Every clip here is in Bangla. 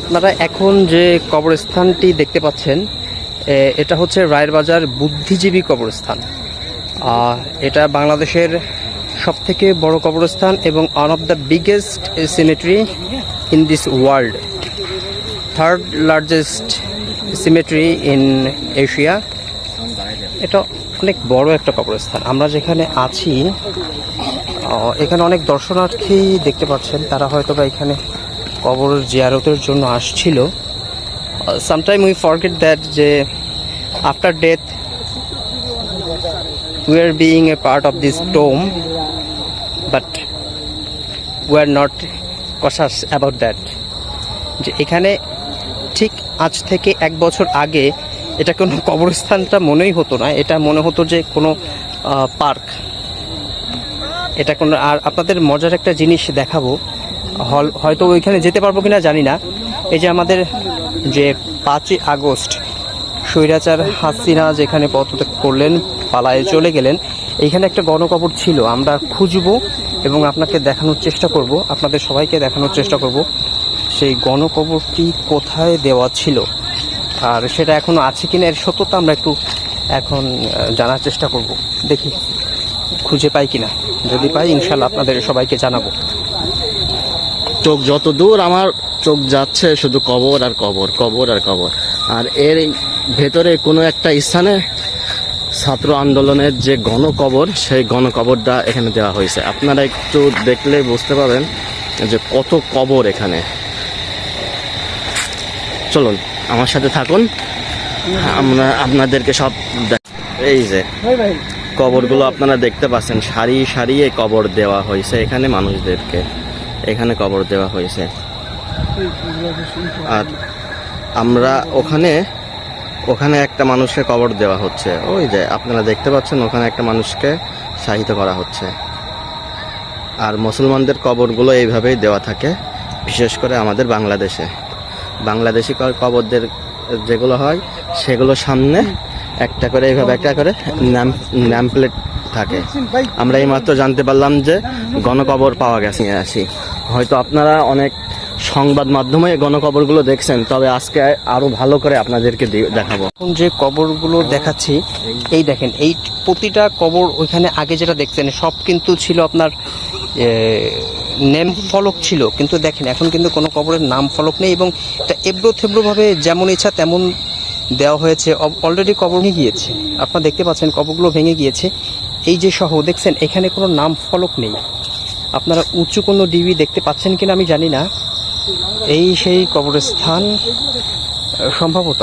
আপনারা এখন যে কবরস্থানটি দেখতে পাচ্ছেন এটা হচ্ছে রায়ের বাজার বুদ্ধিজীবী কবরস্থান। এটা বাংলাদেশের সবথেকে বড় কবরস্থান এবং one of the biggest symmetry in this world, third largest symmetry in Asia. এটা অনেক বড় একটা কবরস্থান। আমরা যেখানে আছি এখানে অনেক দর্শনার্থী দেখতে পাচ্ছেন, তারা হয়তো বা এখানে কবর জিয়ারতের জন্য আসছিল। সামটাইম উই ফরগেট দ্যাট যে after death we are being a part of this tomb, but we are not cautious about that. যে এখানে ঠিক আজ থেকে 1 বছর আগে এটা কোনো কবরস্থানটা মনেই হতো না, এটা মনে হতো যে কোনো পার্ক। এটা কোনো, আর আপনাদের মজার একটা জিনিস দেখাবো, হয়তো ওইখানে যেতে পারবো কিনা জানি না। এই যে আমাদের যে 5ই আগস্ট স্বৈরাচার হাসিনা যেখানে পদত্যাগ করলেন, পালায়ে চলে গেলেন, এইখানে একটা গণকবর ছিল। আমরা খুঁজবো এবং আপনাকে দেখানোর চেষ্টা করব, আপনাদের সবাইকে দেখানোর চেষ্টা করব সেই গণকবরটি কোথায় দেওয়া ছিল, আর সেটা এখনো আছে কিনা এর সত্যতা আমরা একটু এখন জানার চেষ্টা করব। দেখি খুঁজে পাই কিনা, যদি পাই ইনশাল্লাহ আপনাদের সবাইকে জানাবো। চোখ যত দূর আমার চোখ যাচ্ছে শুধু কবর আর কবর, কবর আর কবর। আর এর ভেতরে কোনো একটা স্থানে ছাত্র আন্দোলনের যে গণকবর, সেই গণকবরটা এখানে দেওয়া হয়েছে। আপনারা একটু দেখলে বুঝতে পারবেন যে কত কবর এখানে। চলুন আমার সাথে থাকুন, আমরা আপনাদেরকে সব এই যে কবরগুলো আপনারা দেখতে পাচ্ছেন, সারি সারি কবর দেওয়া হয়েছে এখানে মানুষদেরকে, এখানে কবর দেওয়া হয়েছে। আর আমরা ওখানে একটা মানুষকে কবর দেওয়া হচ্ছে, ওই যে আপনারা দেখতে পাচ্ছেন ওখানে একটা মানুষকে শাহিত করা হচ্ছে। আর মুসলমানদের কবরগুলো এইভাবেই দেওয়া থাকে, বিশেষ করে আমাদের বাংলাদেশি কবরদের যেগুলো হয় সেগুলো সামনে একটা করে এইভাবে একটা করে নাম প্লেট থাকে। আমরা এইমাত্র জানতে পারলাম যে গণকবর পাওয়া গেছে। আসি হয়তো আপনারা অনেক সংবাদ মাধ্যমে গণকবরগুলো দেখছেন, তবে আজকে আরো ভালো করে আপনাদেরকে দেখাবো। এখন যে কবরগুলো দেখাচ্ছি, এই দেখেন, এই প্রতিটা কবর ওইখানে আগে যেটা দেখছেন সব কিন্তু ছিল আপনার নেম ফলক ছিল, কিন্তু দেখেন এখন কিন্তু কোনো কবরের নাম ফলক নেই এবং এটা এবড়ো থেবড়োভাবে যেমন ইচ্ছা তেমন দেওয়া হয়েছে। অলরেডি কবর ভেঙে গিয়েছে, আপনারা দেখতে পাচ্ছেন কবরগুলো ভেঙে গিয়েছে। এই যে সহ দেখছেন এখানে কোনো নাম ফলক নেই। আপনারা উঁচু কোনো ডিবি দেখতে পাচ্ছেন কিনা আমি জানি না। এই সেই কবরস্থান সম্ভবত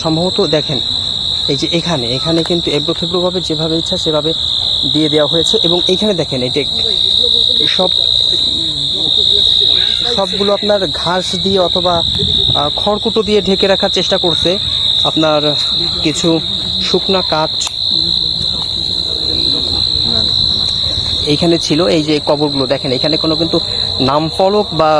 সম্ভবত দেখেন এই যে এখানে কিন্তু এবড়ো থেবড়োভাবে যেভাবে ইচ্ছা সেভাবে দিয়ে দেওয়া হয়েছে। এবং এইখানে দেখেন এটা সবগুলো আপনার ঘাস দিয়ে অথবা খড়কুটো দিয়ে ঢেকে রাখার চেষ্টা করছে। আপনার কিছু শুকনা কাঠ এইখানে ছিল। এই যে কবরগুলো দেখেন, এখানে কোনো কিন্তু নাম ফলক বা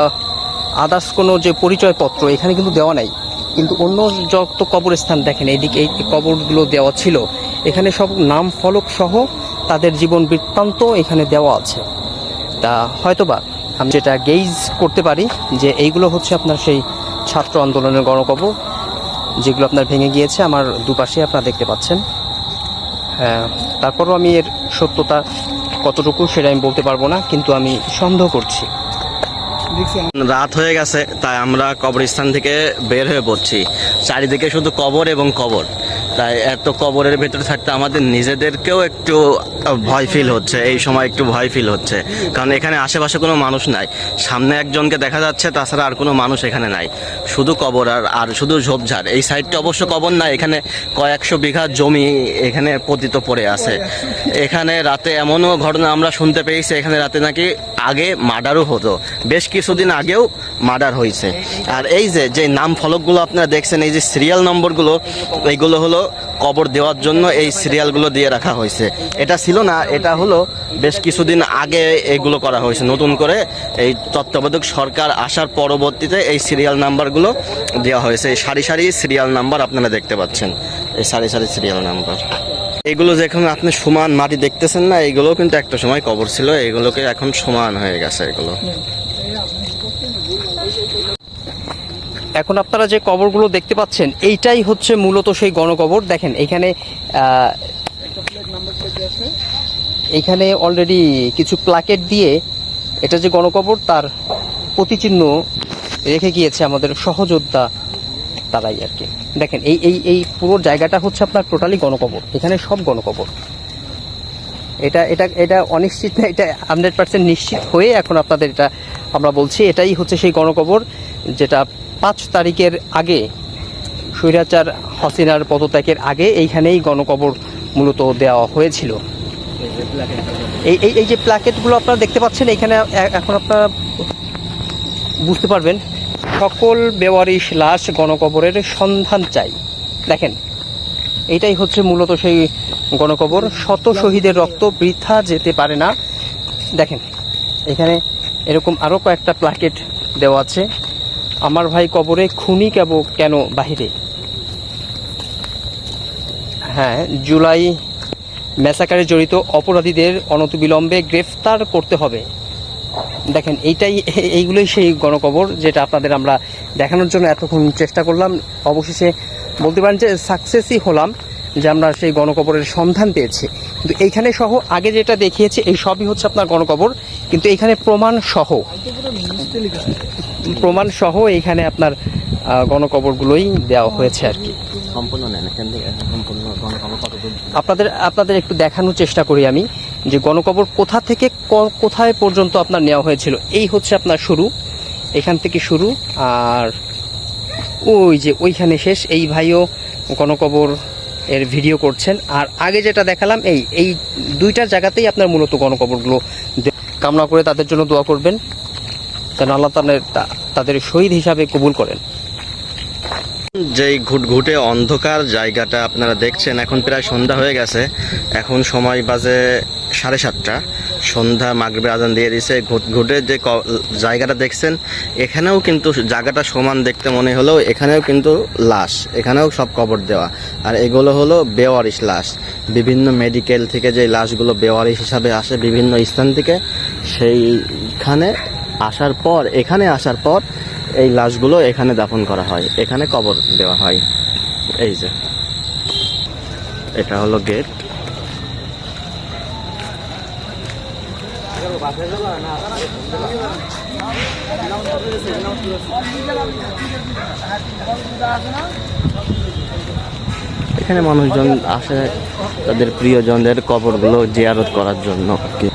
আদার্স কোনো যে পরিচয়পত্র এখানে কিন্তু দেওয়া নাই। কিন্তু অন্য যত কবরস্থান দেখেন এইদিকে এই কবরগুলো দেওয়া ছিল, এখানে সব নাম ফলক সহ তাদের জীবন বৃত্তান্ত এখানে দেওয়া আছে। তা হয়তোবা আমি যেটা গেইজ করতে পারি যে এইগুলো হচ্ছে আপনার সেই ছাত্র আন্দোলনের গণকবর, যেগুলো আপনার ভেঙে গিয়েছে আমার দুপাশে আপনারা দেখতে পাচ্ছেন। হ্যাঁ, তারপরও আমি এর সত্যতা কতটুকু সেটা আমি বলতে পারবো না, কিন্তু আমি সন্দেহ করছি। রাত হয়ে গেছে, তাই আমরা কবরস্থান থেকে বের হয়ে পড়ছি। চারিদিকে শুধু কবর এবং কবর, তাই এত কবরের ভেতরে থাকতে আমাদের নিজেদেরকেও একটু ভয় ফিল হচ্ছে। এই সময় একটু ভয় ফিল হচ্ছে, কারণ এখানে আশেপাশে কোনো মানুষ নাই। সামনে একজনকে দেখা যাচ্ছে, তাছাড়া আর কোনো মানুষ এখানে নাই, শুধু কবর আর শুধু ঝোপঝাড়। এই সাইডটা অবশ্য কবর না, এখানে কয়েকশো বিঘা জমি এখানে পতিত পড়ে আছে। এখানে রাতে এমনও ঘটনা আমরা শুনতে পেয়েছি, এখানে রাতে নাকি আগে মার্ডারও হতো, বেশ কিছুদিন আগেও মার্ডার হয়েছে। আর এই যে নাম ফলকগুলো আপনারা দেখছেন, এই যে সিরিয়াল নম্বরগুলো, এইগুলো হলো কবর দেওয়ার জন্য এই সিরিয়ালগুলো দিয়ে রাখা হয়েছে। এটা ছিল না, এটা হলো বেশ কিছুদিন আগে এগুলো করা হয়েছে নতুন করে। এই তত্ত্বাবধায়ক সরকার আসার পরবর্তীতে এই সিরিয়াল নাম্বারগুলো দেওয়া হয়েছে। এই সারি সারি সিরিয়াল নাম্বার আপনারা দেখতে পাচ্ছেন, এই সারি সারি সিরিয়াল নাম্বার। এগুলো যখন আপনি সমান মাটি দেখতেছেন না, এইগুলো কিন্তু একটা সময় কবর ছিল, এগুলোকে এখন সমান হয়ে গেছে এগুলো। এখন আপনারা যে কবরগুলো দেখতে পাচ্ছেন এইটাই হচ্ছে মূলত সেই গণকবর। দেখেন এইখানে অলরেডি কিছু প্লাকেট দিয়ে এটা যে গণকবর তার প্রতিচিহ্ন রেখে গিয়েছে আমাদের সহযোদ্ধা তারাই আর কি। দেখেন এই এই এই পুরো জায়গাটা হচ্ছে আপনার টোটালি গণকবর, এখানে সব গণকবর। এটা এটা এটা অনিশ্চিত না, এটা 100% নিশ্চিত হয়ে এখন আপনাদের এটা আমরা বলছি এটাই হচ্ছে সেই গণকবর যেটা 5 তারিখের আগে স্বৈরাচার হাসিনার পদত্যাগের আগে এইখানেই গণকবর মূলত দেওয়া হয়েছিল। এই এই এই যে প্ল্যাকেটগুলো আপনারা দেখতে পাচ্ছেন এখানে এখন আপনারা বুঝতে পারবেন সকল বেওয়ারিশ লাশ গণকবরের সন্ধান চাই। দেখেন এইটাই হচ্ছে মূলত সেই গণকবর, শত শহীদের রক্ত বৃথা যেতে পারে না। দেখেন এখানে এরকম আরও কয়েকটা প্ল্যাকেট দেওয়া আছে, আমার ভাই কবরে খুনি কেন বাহিরে। হ্যাঁ, জুলাই ম্যাসাকারে জড়িত অপরাধীদের অনতিবিলম্বে গ্রেফতার করতে হবে। দেখেন এইগুলোই সেই গণকবর যেটা আপনাদের আমরা দেখানোর জন্য এতক্ষণ চেষ্টা করলাম। অবশেষে বলতে পারেন যে সাকসেসই হলাম যে আমরা সেই গণকবরের সন্ধান পেয়েছি। কিন্তু এইখানে সহ আগে যেটা দেখিয়েছি এই সবই হচ্ছে আপনার গণকবর, কিন্তু এইখানে প্রমাণ সহ এইখানে আপনার গণকবরগুলোই দেওয়া হয়েছে আর কি। আপনাদের একটু দেখানোর চেষ্টা করি আমি যে গণকবর কোথা থেকে কোথায় পর্যন্ত আপনার নেওয়া হয়েছিল। এই হচ্ছে আপনার শুরু, এখান থেকে শুরু, আর ওই যে ওইখানে শেষ। এই ভাইও গণকবর এর ভিডিও করছেন। আর আগে যেটা দেখালাম এই দুইটা জায়গাতেই আপনার মূলত গণকবরগুলো কামনা করে তাদের জন্য দোয়া করবেন যেন আল্লাহ তাদের শহীদ হিসাবে কবুল করেন। যেই ঘুটঘুটে অন্ধকার জায়গাটা আপনারা দেখছেন, এখন প্রায় সন্ধ্যা হয়ে গেছে, এখন সময় বাজে 7:30। সন্ধ্যা মাগরিবের আজান দিয়ে দিয়েছে। ঘুটঘুটে যে জায়গাটা দেখছেন এখানেও কিন্তু জায়গাটা সমান দেখতে মনে হলেও এখানেও কিন্তু লাশ, এখানেও সব কবর দেওয়া। আর এগুলো হলো বেওয়ারিশ লাশ, বিভিন্ন মেডিকেল থেকে যে লাশগুলো বেওয়ারিশ হিসাবে আসে বিভিন্ন স্থান থেকে, সেইখানে এখানে আসার পর এই লাশগুলো এখানে দাফন করা হয়, এখানে কবর দেওয়া হয়। এই যে এটা হলো গেট। এখানে মানুষজন আসে তাদের প্রিয়জনদের কবরগুলো জিয়ারত করার জন্য আর কি।